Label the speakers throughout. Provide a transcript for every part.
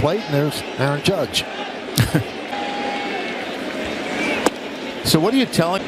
Speaker 1: plate, and there's Aaron Judge.
Speaker 2: So what are you telling?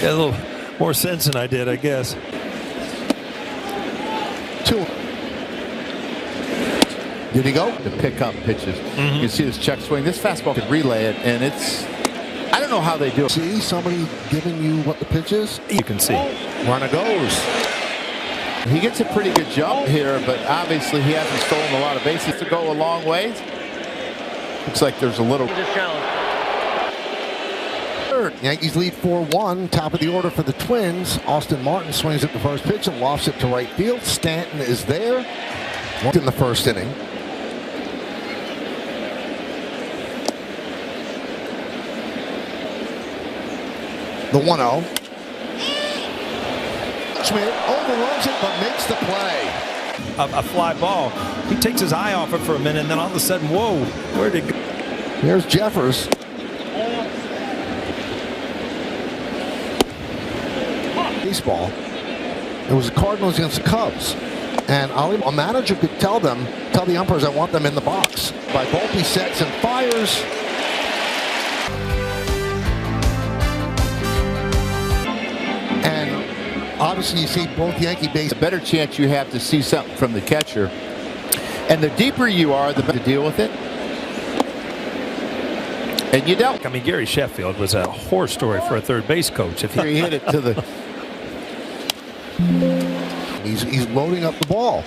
Speaker 3: Got a little more sense than I did, I guess.
Speaker 1: 2. Did he go?
Speaker 2: To pick up pitches. You see this check swing. This fastball could relay it, and it's. I don't know how they do it.
Speaker 1: See somebody giving you what the pitch is?
Speaker 3: You can see.
Speaker 1: Runner goes.
Speaker 2: He gets a pretty good jump here, but obviously he hasn't stolen a lot of bases to go a long way. Looks like there's a little.
Speaker 1: Third, Yankees lead 4-1. Top of the order for the Twins. Austin Martin swings at the first pitch and lofts it to right field. Stanton is there. In the first inning. The 1-0. Schmidt overruns it but makes the play.
Speaker 3: A fly ball. He takes his eye off it for a minute, and then all of a sudden, whoa, where'd it go?
Speaker 1: Here's Jeffers. Baseball. It was the Cardinals against the Cubs. And a manager could tell the umpires, I want them in the box. By Volpe sets and fires. And obviously you see both Yankee bases.
Speaker 2: The better chance you have to see something from the catcher. And the deeper you are, the better to deal with it. And you don't.
Speaker 3: I mean, Gary Sheffield was a horror story for a third base coach. If
Speaker 2: he hit it to the.
Speaker 1: He's loading up the ball.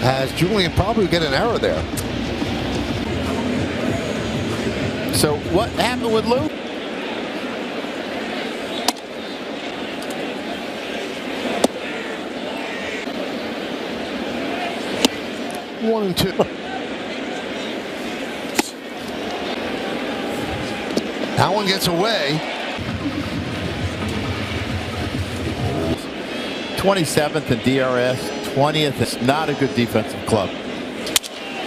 Speaker 1: As Julian probably get an error there.
Speaker 2: So what happened with Lou?
Speaker 1: One and two. That one gets away.
Speaker 2: 27th in DRS, 20th. It's not a good defensive club.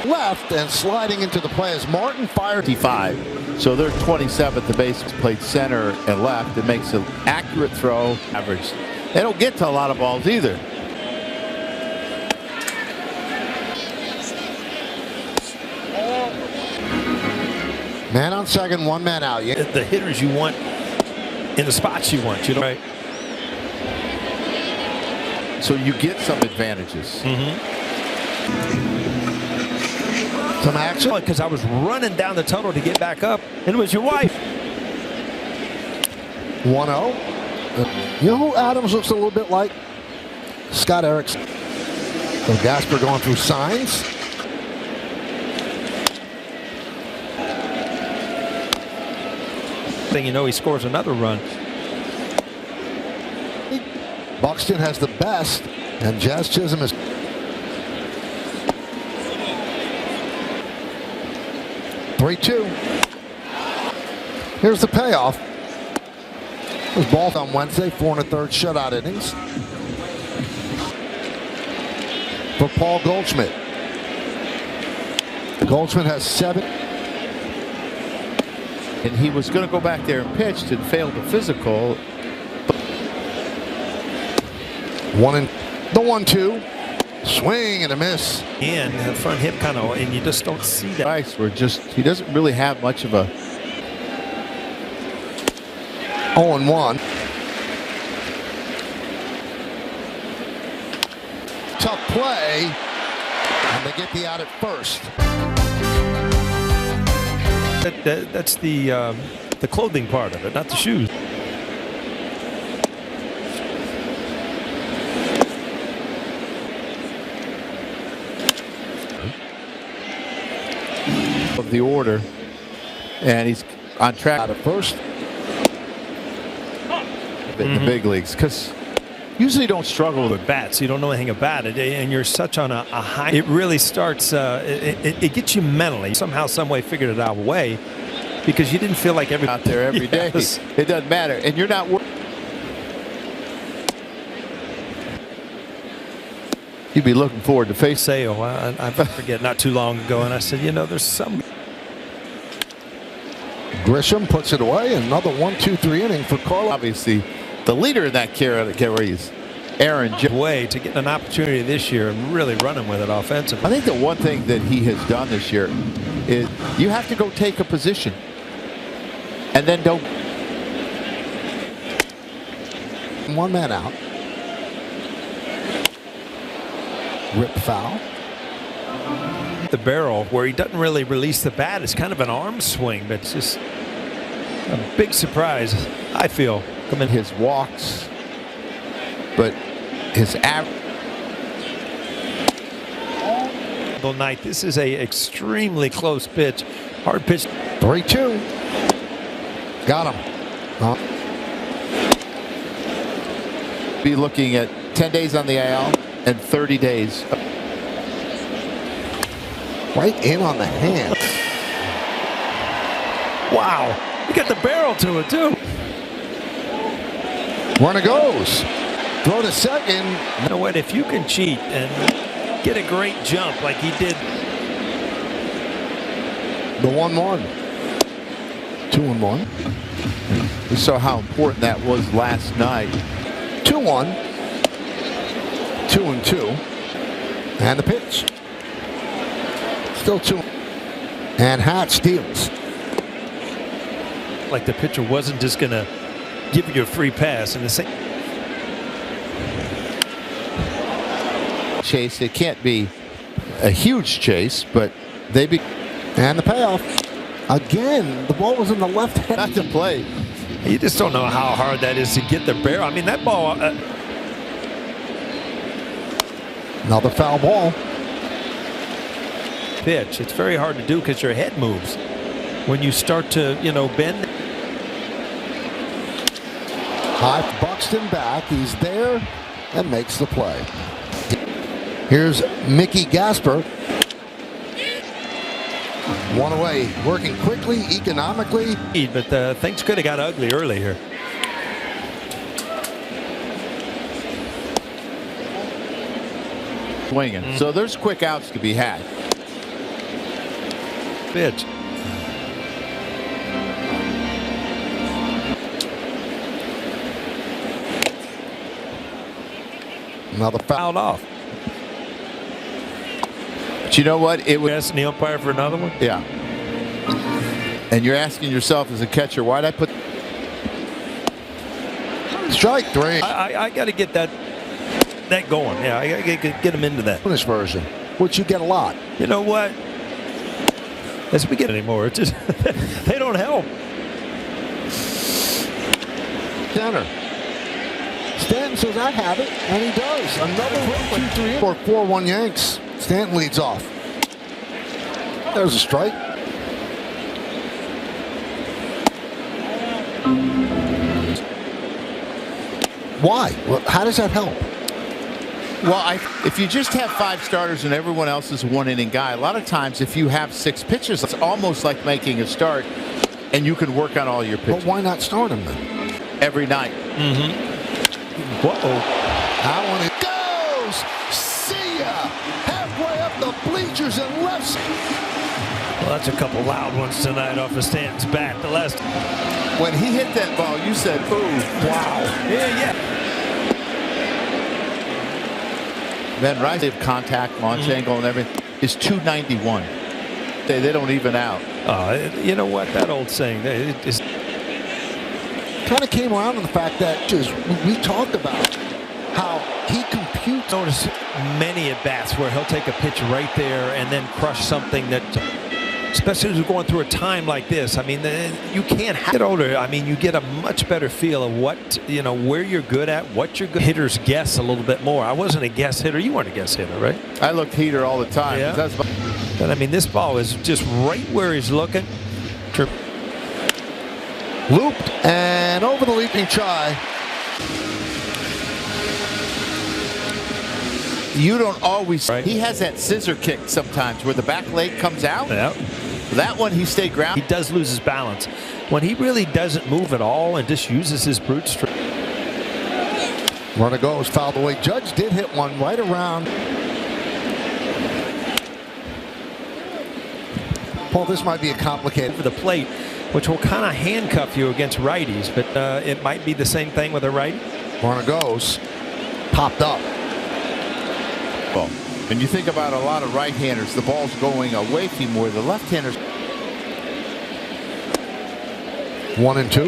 Speaker 1: Left and sliding into the play as Martin fired.
Speaker 2: 55. So they're 27th. The base played center and left. It makes an accurate throw. Average. They don't get to a lot of balls either.
Speaker 1: Man on second, 1 man out. Yeah.
Speaker 3: The hitters you want in the spots you want, you know. Right.
Speaker 2: So you get some advantages.
Speaker 1: Some action.
Speaker 3: Because I was running down the tunnel to get back up, and it was your wife.
Speaker 1: 1-0. You know who Adams looks a little bit like? Scott Erickson. So Gasper going through signs.
Speaker 3: Thing you know, he scores another run.
Speaker 1: Buxton has the best, and Jazz Chisholm is. (3-2). Here's the payoff. It was ball on Wednesday, 4 1/3 shutout innings for Paul Goldschmidt. Goldschmidt has 7.
Speaker 2: And he was going to go back there and pitch and failed the physical.
Speaker 1: The 1-2. Swing and a miss.
Speaker 3: And the front hip kind of, and you just don't see that.
Speaker 2: Nice. He doesn't really have much of a.
Speaker 1: 0-1. Tough play. And they get the out at first.
Speaker 3: That's the clothing part of it, not the shoes.
Speaker 2: Of the order, and he's on track
Speaker 1: Out at first.
Speaker 2: in the big leagues, because usually don't struggle
Speaker 3: with bats. You don't know anything about it, and you're such on a high. It really starts. It gets you mentally somehow, some way figured it out a way, because you didn't feel like
Speaker 2: out there every day. It doesn't matter, and you're not. You'd be looking forward to face
Speaker 3: Sale. I forget not too long ago, and I said, you know, there's some.
Speaker 1: Grisham puts it away. Another 1, 2, 3 inning for Carl.
Speaker 2: Obviously, the leader in that category is Aaron Judge.
Speaker 3: Way to get an opportunity this year and really running with it offensively.
Speaker 2: I think the one thing that he has done this year is you have to go take a position and then don't.
Speaker 1: One man out. Rip foul.
Speaker 3: The barrel where he doesn't really release the bat is kind of an arm swing, but it's just a big surprise, I feel.
Speaker 2: Coming his walks, but his average.
Speaker 3: Night. This is a extremely close pitch, hard pitch.
Speaker 1: 3-2. Got him.
Speaker 2: Be looking at 10 days on the IL and 30 days.
Speaker 1: Right in on the hand.
Speaker 3: Wow. You got the barrel to it, too.
Speaker 1: Runner goes. Throw to second.
Speaker 3: You know what? If you can cheat and get a great jump like he did.
Speaker 1: The 1-1. 2-1.
Speaker 2: We saw how important that was last night.
Speaker 1: 2-1. 2-2. And the pitch. Still 2. And Hat steals.
Speaker 3: Like the pitcher wasn't just going to give you a free pass. And the same.
Speaker 2: Chase, it can't be a huge chase, but they be.
Speaker 1: And the payoff. Again, the ball was in the left hand.
Speaker 2: Not to play.
Speaker 3: You just don't know how hard that is to get the barrel. I mean, that ball.
Speaker 1: Another foul ball.
Speaker 3: Pitch. It's very hard to do because your head moves when you start to, bend.
Speaker 1: High Buxton back. He's there and makes the play. Here's Mickey Gasper. One away, working quickly, economically.
Speaker 3: But things could have got ugly early here.
Speaker 2: Swinging. So there's quick outs to be had.
Speaker 3: Pitch.
Speaker 1: Another
Speaker 3: Fouled off.
Speaker 2: But you know what? It was
Speaker 3: asking the umpire for another one.
Speaker 2: Yeah. And you're asking yourself as a catcher, why'd I put
Speaker 1: strike 3.
Speaker 3: I got to get that going. Yeah, I got to get him into that.
Speaker 1: Finish version, which you get a lot.
Speaker 3: You know what? As we get anymore, it's just they don't help.
Speaker 1: Center. Stanton says, I have it, and he does. Another 1-2-3 for 4-1 Yanks. Stanton leads off. There's a strike. Why? Well, how does that help?
Speaker 2: Well, if you just have 5 starters and everyone else is a 1-inning guy, a lot of times if you have 6 pitchers, it's almost like making a start, and you can work on all your pitches.
Speaker 1: But why not start him then?
Speaker 2: Every night.
Speaker 3: Uh-oh.
Speaker 1: That one it goes. See ya. Halfway up the bleachers and left.
Speaker 3: Well, that's a couple loud ones tonight off of Stanton's bat. The last.
Speaker 2: When he hit that ball, you said, "Ooh, wow!"
Speaker 3: Yeah.
Speaker 2: Then relative contact, launch angle, and everything is 291. They don't even out.
Speaker 3: You know what? That old saying. It is.
Speaker 1: Kind of came around to the fact that we talked about how he computes.
Speaker 3: Notice many at bats where he'll take a pitch right there and then crush something that, especially as we're going through a time like this. I mean, you can't get older. I mean, you get a much better feel of what, where you're good at, what your good hitters guess a little bit more. I wasn't a guess hitter. You weren't a guess hitter, right?
Speaker 2: I looked heater all the time.
Speaker 3: Yeah. But I mean, this ball is just right where he's looking.
Speaker 1: Looped and over the leaping try.
Speaker 2: You don't always.
Speaker 3: Right.
Speaker 2: He has that scissor kick sometimes where the back leg comes out.
Speaker 3: Yeah.
Speaker 2: That one he stayed ground.
Speaker 3: He does lose his balance when he really doesn't move at all and just uses his brute strength.
Speaker 1: Runner goes, fouled away. Judge did hit one right around. Paul, this might be a complicated
Speaker 3: For the plate, which will kind of handcuff you against righties, but it might be the same thing with a righty.
Speaker 1: Runner goes. popped up.
Speaker 2: Well, and you think about a lot of right-handers, the ball's going away from more. The left-handers.
Speaker 1: 1-2.